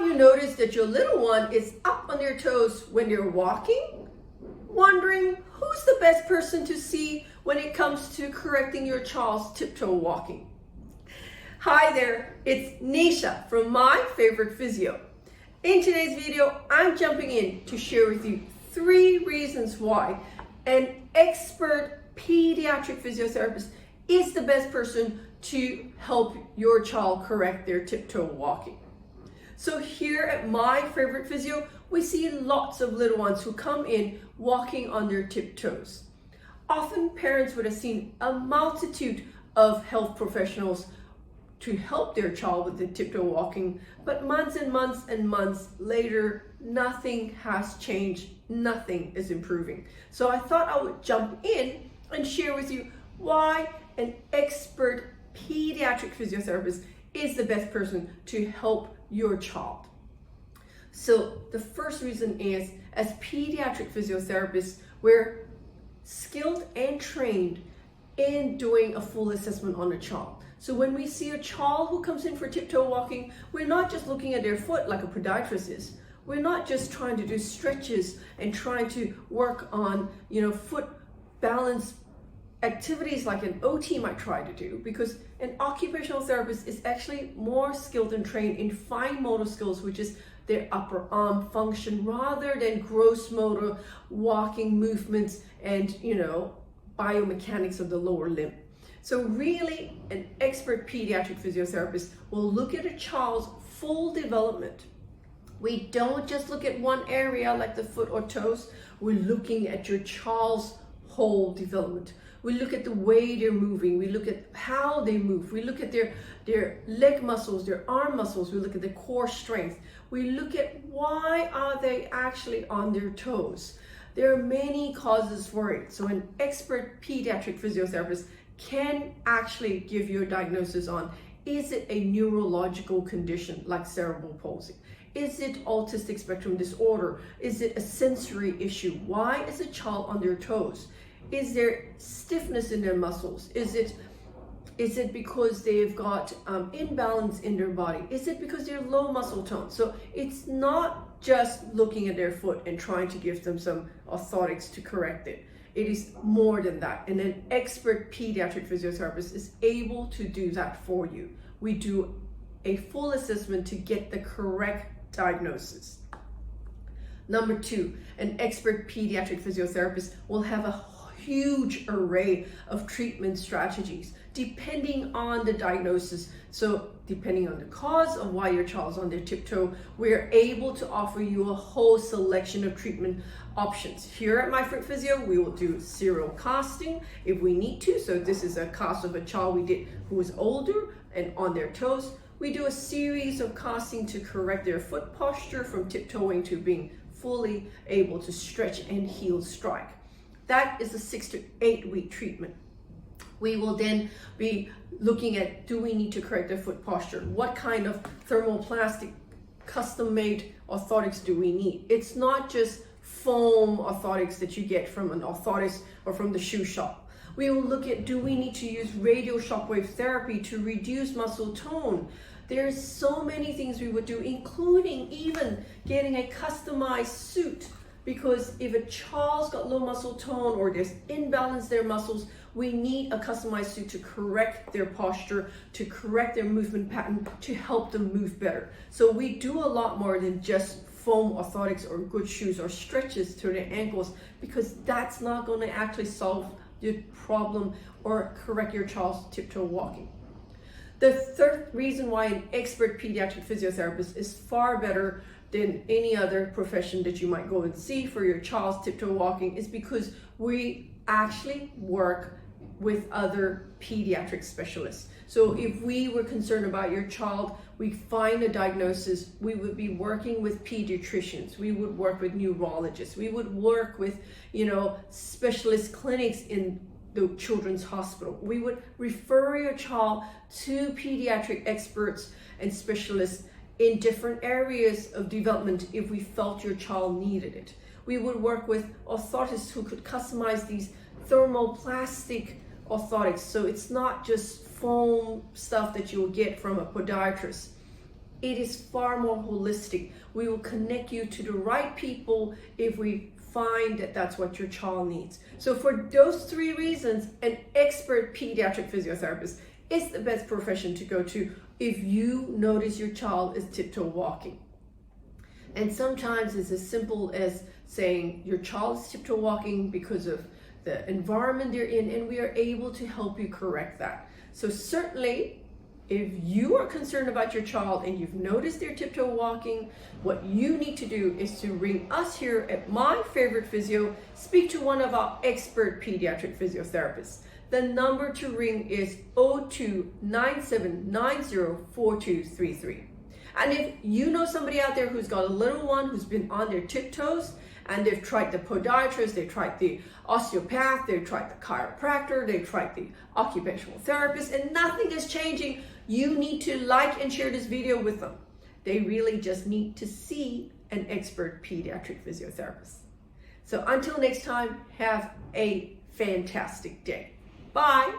you noticed that your little one is up on their toes when they're walking? Wondering who's the best person to see when it comes to correcting your child's tiptoe walking? Hi there, it's Neesha from My Favourite Physio. In today's video, I'm jumping in to share with you 3 reasons why an expert pediatric physiotherapist is the best person to help your child correct their tiptoe walking. So here at My Favourite Physio, we see lots of little ones who come in walking on their tiptoes. Often parents would have seen a multitude of health professionals to help their child with the tiptoe walking, but months and months and months later, nothing has changed, nothing is improving. So I thought I would jump in and share with you why an expert pediatric physiotherapist is the best person to help your child. So the first reason is, as pediatric physiotherapists, we're skilled and trained in doing a full assessment on a child. So when we see a child who comes in for tiptoe walking, we're not just looking at their foot like a podiatrist is. We're not just trying to do stretches and trying to work on, foot balance activities like an OT might try to do, because an occupational therapist is actually more skilled and trained in fine motor skills, which is their upper arm function, rather than gross motor walking movements and biomechanics of the lower limb. So really, an expert pediatric physiotherapist will look at a child's full development. We don't just look at one area like the foot or toes. We're looking at your child's whole development. We look at the way they're moving. We look at how they move. We look at their leg muscles, their arm muscles. We look at the core strength. We look at why are they actually on their toes. There are many causes for it. So an expert pediatric physiotherapist can actually give you a diagnosis on, is it a neurological condition like cerebral palsy? Is it autistic spectrum disorder? Is it a sensory issue? Why is a child on their toes? Is there stiffness in their muscles? Is it because they've got imbalance in their body? Is it because they're low muscle tone? So it's not just looking at their foot and trying to give them some orthotics to correct it. It is more than that. And an expert pediatric physiotherapist is able to do that for you. We do a full assessment to get the correct diagnosis. Number 2, an expert pediatric physiotherapist will have a huge array of treatment strategies depending on the diagnosis. So depending on the cause of why your child's on their tiptoe, we're able to offer you a whole selection of treatment options. Here at My Favourite Physio, we will do serial casting if we need to. So this is a cast of a child we did who was older and on their toes. We do a series of casting to correct their foot posture from tiptoeing to being fully able to stretch and heel strike. That is a 6 to 8 week treatment. We will then be looking at, do we need to correct their foot posture? What kind of thermoplastic custom-made orthotics do we need? It's not just foam orthotics that you get from an orthotist or from the shoe shop. We will look at, do we need to use radio shockwave therapy to reduce muscle tone? There's so many things we would do, including even getting a customized suit. Because if a child's got low muscle tone or there's imbalance in their muscles, we need a customized suit to correct their posture, to correct their movement pattern, to help them move better. So we do a lot more than just foam orthotics or good shoes or stretches to their ankles, because that's not going to actually solve the problem or correct your child's tiptoe walking. The third reason why an expert pediatric physiotherapist is far better than any other profession that you might go and see for your child's tiptoe walking is because we actually work with other pediatric specialists. So if we were concerned about your child, we find a diagnosis, we would be working with pediatricians, we would work with neurologists, we would work with, specialist clinics in the children's hospital. We would refer your child to pediatric experts and specialists in different areas of development if we felt your child needed it. We would work with orthotists who could customize these thermoplastic orthotics, so it's not just foam stuff that you'll get from a podiatrist. It is far more holistic. We will connect you to the right people if we find that that's what your child needs. So for those 3 reasons, an expert pediatric physiotherapist is the best profession to go to if you notice your child is tiptoe walking. And sometimes it's as simple as saying your child is tiptoe walking because of the environment they're in, and we are able to help you correct that. So certainly, if you are concerned about your child and you've noticed they're tiptoe walking, what you need to do is to ring us here at My Favorite Physio, speak to one of our expert pediatric physiotherapists. The number to ring is 02-9790-4233. And if you know somebody out there who's got a little one who's been on their tiptoes, and they've tried the podiatrist, they've tried the osteopath, they've tried the chiropractor, they've tried the occupational therapist, and nothing is changing, you need to like and share this video with them. They really just need to see an expert pediatric physiotherapist. So until next time, have a fantastic day. Bye.